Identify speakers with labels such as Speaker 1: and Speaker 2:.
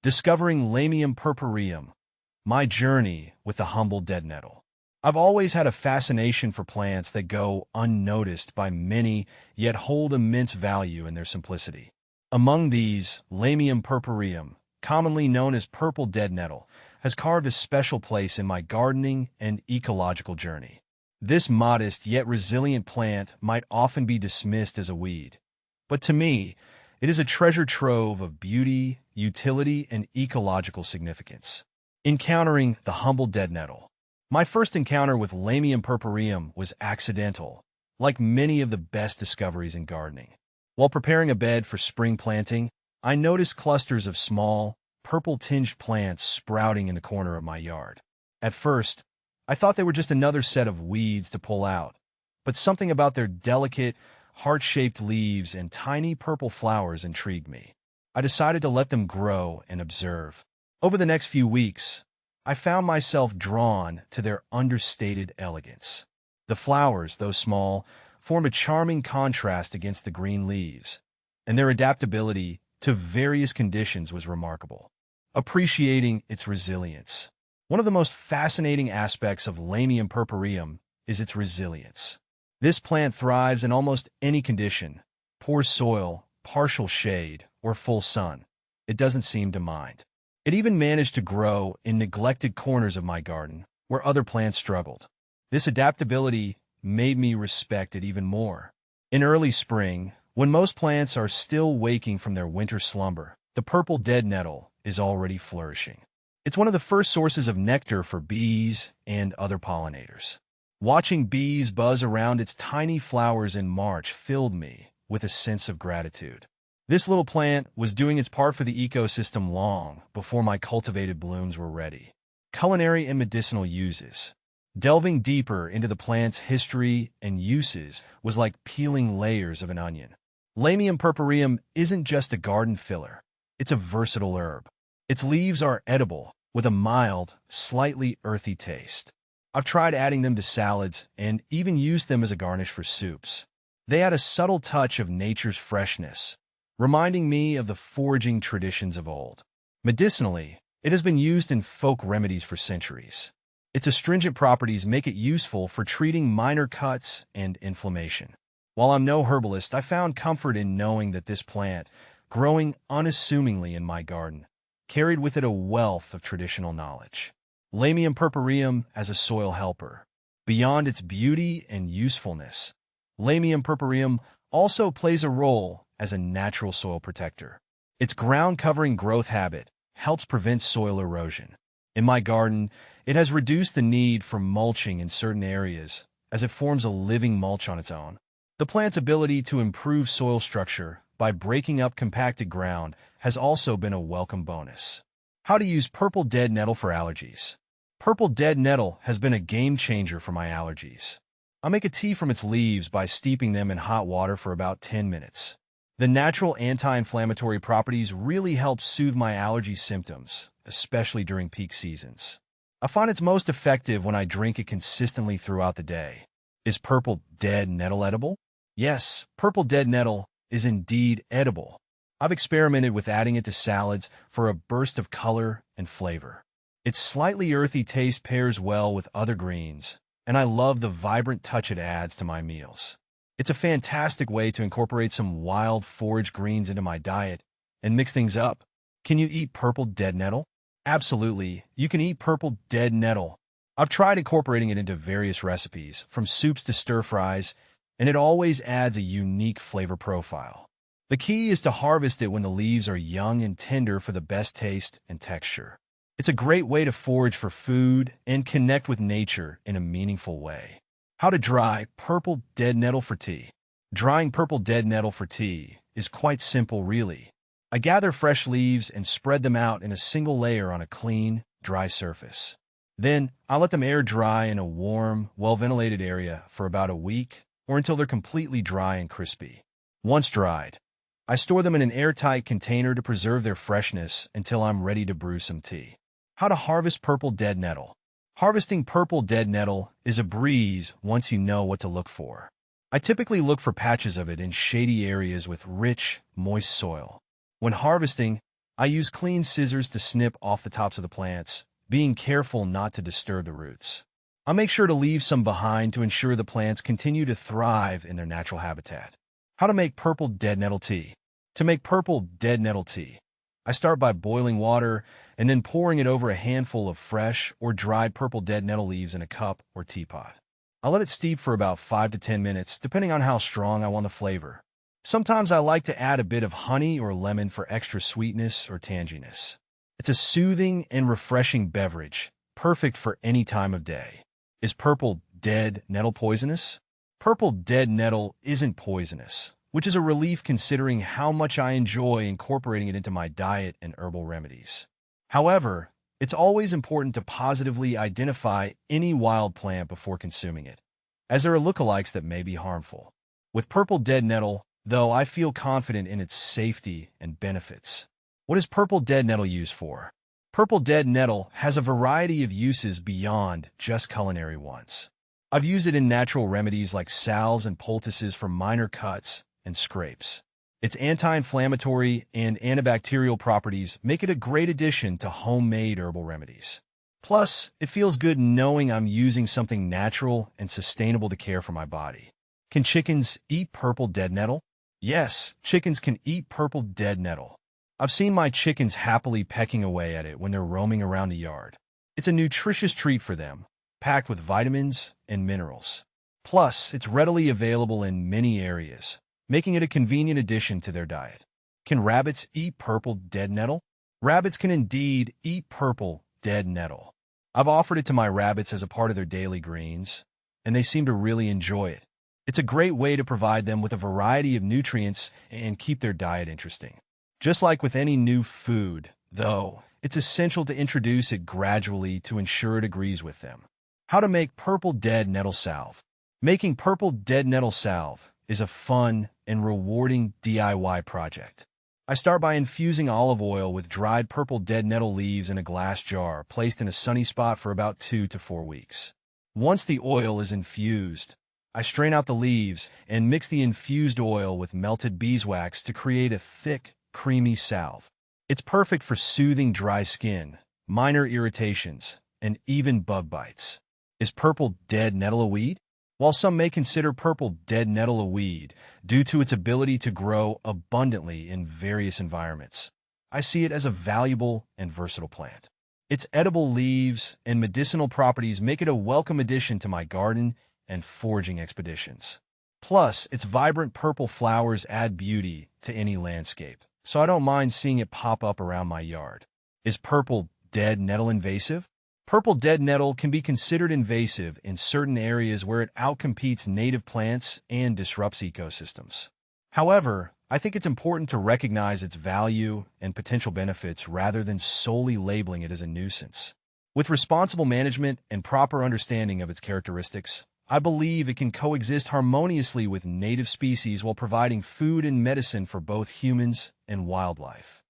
Speaker 1: Discovering Lamium purpureum, my journey with the humble dead nettle. I've always had a fascination for plants that go unnoticed by many, yet hold immense value in their simplicity. Among these, Lamium purpureum, commonly known as purple dead nettle, has carved a special place in my gardening and ecological journey. This modest yet resilient plant might often be dismissed as a weed, but to me, it is a treasure trove of beauty, utility, and ecological significance. Encountering the humble dead nettle. My first encounter with Lamium purpureum was accidental, like many of the best discoveries in gardening. While preparing a bed for spring planting, I noticed clusters of small, purple-tinged plants sprouting in the corner of my yard. At first, I thought they were just another set of weeds to pull out, but something about their delicate, heart-shaped leaves and tiny purple flowers intrigued me. I decided to let them grow and observe. Over the next few weeks, I found myself drawn to their understated elegance. The flowers, though small, form a charming contrast against the green leaves, and their adaptability to various conditions was remarkable. Appreciating its resilience. One of the most fascinating aspects of Lamium purpureum is its resilience. This plant thrives in almost any condition, poor soil, partial shade, or full sun. It doesn't seem to mind. It even managed to grow in neglected corners of my garden, where other plants struggled. This adaptability made me respect it even more. In early spring, when most plants are still waking from their winter slumber, the purple dead nettle is already flourishing. It's one of the first sources of nectar for bees and other pollinators. Watching bees buzz around its tiny flowers in March filled me with a sense of gratitude. This little plant was doing its part for the ecosystem long before my cultivated blooms were ready. Culinary and medicinal uses. Delving deeper into the plant's history and uses was like peeling layers of an onion. Lamium purpureum isn't just a garden filler. It's a versatile herb. Its leaves are edible, with a mild, slightly earthy taste. I've tried adding them to salads and even used them as a garnish for soups. They add a subtle touch of nature's freshness, reminding me of the foraging traditions of old. Medicinally, it has been used in folk remedies for centuries. Its astringent properties make it useful for treating minor cuts and inflammation. While I'm no herbalist, I found comfort in knowing that this plant, growing unassumingly in my garden, carried with it a wealth of traditional knowledge. Lamium purpureum as a soil helper. Beyond its beauty and usefulness, Lamium purpureum also plays a role as a natural soil protector. Its ground-covering growth habit helps prevent soil erosion. In my garden, it has reduced the need for mulching in certain areas, as it forms a living mulch on its own. The plant's ability to improve soil structure by breaking up compacted ground has also been a welcome bonus. How to use purple dead nettle for allergies. Purple dead nettle has been a game changer for my allergies. I make a tea from its leaves by steeping them in hot water for about 10 minutes. The natural anti-inflammatory properties really help soothe my allergy symptoms, especially during peak seasons. I find it's most effective when I drink it consistently throughout the day. Is purple dead nettle edible? Yes, purple dead nettle is indeed edible. I've experimented with adding it to salads for a burst of color and flavor. Its slightly earthy taste pairs well with other greens, and I love the vibrant touch it adds to my meals. It's a fantastic way to incorporate some wild forage greens into my diet and mix things up. Can you eat purple dead nettle? Absolutely, you can eat purple dead nettle. I've tried incorporating it into various recipes, from soups to stir-fries, and it always adds a unique flavor profile. The key is to harvest it when the leaves are young and tender for the best taste and texture. It's a great way to forage for food and connect with nature in a meaningful way. How to dry purple dead nettle for tea. Drying purple dead nettle for tea is quite simple, really. I gather fresh leaves and spread them out in a single layer on a clean, dry surface. Then, I let them air dry in a warm, well-ventilated area for about a week or until they're completely dry and crispy. Once dried, I store them in an airtight container to preserve their freshness until I'm ready to brew some tea. How to harvest purple dead nettle. Harvesting purple dead nettle is a breeze once you know what to look for. I typically look for patches of it in shady areas with rich, moist soil. When harvesting, I use clean scissors to snip off the tops of the plants, being careful not to disturb the roots. I make sure to leave some behind to ensure the plants continue to thrive in their natural habitat. How to make purple dead nettle tea. To make purple dead nettle tea, I start by boiling water and then pouring it over a handful of fresh or dried purple dead nettle leaves in a cup or teapot. I let it steep for about 5 to 10 minutes, depending on how strong I want the flavor. Sometimes I like to add a bit of honey or lemon for extra sweetness or tanginess. It's a soothing and refreshing beverage, perfect for any time of day. Is purple dead nettle poisonous? Purple dead nettle isn't poisonous, which is a relief considering how much I enjoy incorporating it into my diet and herbal remedies. However, it's always important to positively identify any wild plant before consuming it, as there are lookalikes that may be harmful. With purple dead nettle, though, I feel confident in its safety and benefits. What is purple dead nettle used for? Purple dead nettle has a variety of uses beyond just culinary ones. I've used it in natural remedies like salves and poultices for minor cuts and scrapes. Its anti-inflammatory and antibacterial properties make it a great addition to homemade herbal remedies. Plus, it feels good knowing I'm using something natural and sustainable to care for my body. Can chickens eat purple dead nettle? Yes, chickens can eat purple dead nettle. I've seen my chickens happily pecking away at it when they're roaming around the yard. It's a nutritious treat for them, packed with vitamins and minerals. Plus, it's readily available in many areas, making it a convenient addition to their diet. Can rabbits eat purple dead nettle? Rabbits can indeed eat purple dead nettle. I've offered it to my rabbits as a part of their daily greens, and they seem to really enjoy it. It's a great way to provide them with a variety of nutrients and keep their diet interesting. Just like with any new food, though, it's essential to introduce it gradually to ensure it agrees with them. How to make purple dead nettle salve. Making purple dead nettle salve is a fun and rewarding DIY project. I start by infusing olive oil with dried purple dead nettle leaves in a glass jar placed in a sunny spot for about 2 to 4 weeks. Once the oil is infused, I strain out the leaves and mix the infused oil with melted beeswax to create a thick, creamy salve. It's perfect for soothing dry skin, minor irritations, and even bug bites. Is purple dead nettle a weed? While some may consider purple dead nettle a weed due to its ability to grow abundantly in various environments, I see it as a valuable and versatile plant. Its edible leaves and medicinal properties make it a welcome addition to my garden and foraging expeditions. Plus, its vibrant purple flowers add beauty to any landscape, so I don't mind seeing it pop up around my yard. Is purple dead nettle invasive? Purple dead nettle can be considered invasive in certain areas where it outcompetes native plants and disrupts ecosystems. However, I think it's important to recognize its value and potential benefits rather than solely labeling it as a nuisance. With responsible management and proper understanding of its characteristics, I believe it can coexist harmoniously with native species while providing food and medicine for both humans and wildlife.